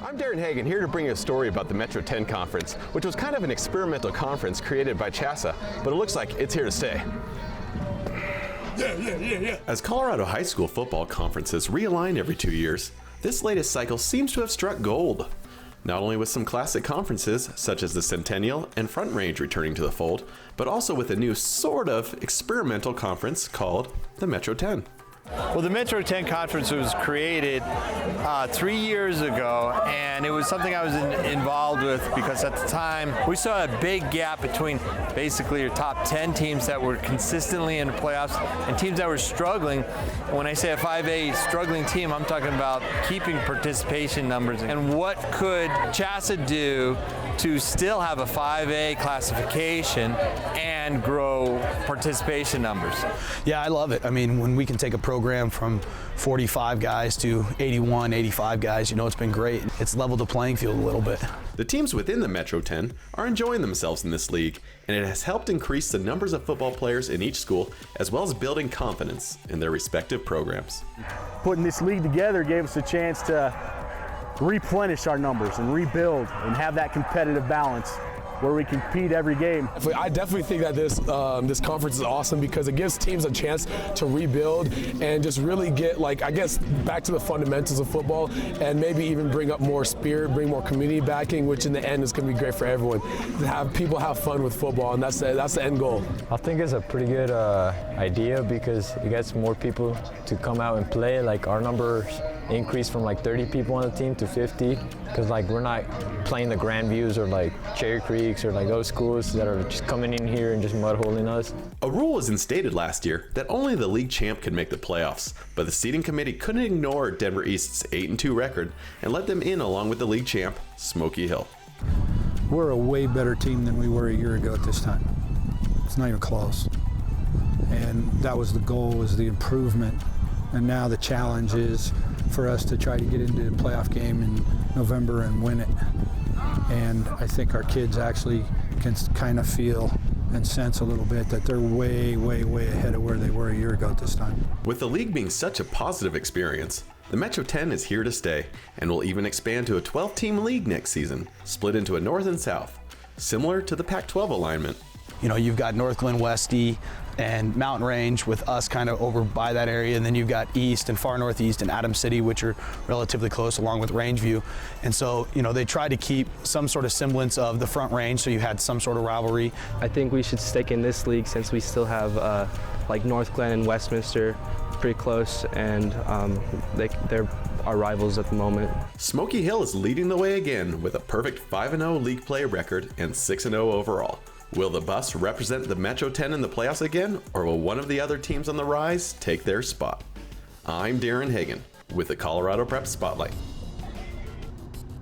I'm Darren Hagen, here to bring you a story about the Metro 10 Conference, which was kind of an experimental conference created by CHSA, but it looks like it's here to stay. Yeah. As Colorado high school football conferences realign every 2 years, this latest cycle seems to have struck gold. Not only with some classic conferences, such as the Centennial and Front Range returning to the fold, but also with a new sort of experimental conference called the Metro 10. Well, the Metro 10 Conference was created 3 years ago, and it was something I was involved with because at the time we saw a big gap between basically your top 10 teams that were consistently in the playoffs and teams that were struggling. And when I say a 5A struggling team, I'm talking about keeping participation numbers. And what could CHSA do to still have a 5A classification and grow participation numbers? Yeah, I love it. I mean, when we can take a program from 45 guys to 81, 85 guys, you know, it's been great. It's leveled the playing field a little bit. The teams within the Metro 10 are enjoying themselves in this league, and it has helped increase the numbers of football players in each school, as well as building confidence in their respective programs. Putting this league together gave us a chance to replenish our numbers and rebuild and have that competitive balance where we compete every game. I definitely think that this conference is awesome because it gives teams a chance to rebuild and just really get, like, I guess, back to the fundamentals of football and maybe even bring up more spirit, bring more community backing, which in the end is going to be great for everyone. To have people have fun with football, and that's the end goal. I think it's a pretty good idea because it gets more people to come out and play. Like, our numbers increased from like 30 people on the team to 50 because like we're not playing the Grandviews or like Cherry Creeks or like those schools that are just coming in here and just mudholing us. A rule was instated last year that only the league champ could make the playoffs, but the seating committee couldn't ignore Denver East's 8-2 record and let them in along with the league champ, Smoky Hill. We're a way better team than we were a year ago at this time. It's not even close. And that was the goal, was the improvement. And now the challenge is for us to try to get into the playoff game in November and win it. And I think our kids actually can kind of feel and sense a little bit that they're way, way, way ahead of where they were a year ago at this time. With the league being such a positive experience, the Metro 10 is here to stay and will even expand to a 12-team league next season, split into a North and South, similar to the Pac-12 alignment. You know, you've got North Glen, Westy, and Mountain Range with us kind of over by that area, and then you've got East and Far Northeast and Adams City, which are relatively close, along with Rangeview. And so, you know, they tried to keep some sort of semblance of the Front Range, so you had some sort of rivalry. I think we should stick in this league since we still have like North Glen and Westminster pretty close, and they're our rivals at the moment. Smoky Hill is leading the way again with a perfect 5-0 league play record and 6-0 overall. Will the Buffs represent the Metro 10 in the playoffs again, or will one of the other teams on the rise take their spot? I'm Darren Hagen with the Colorado Prep Spotlight.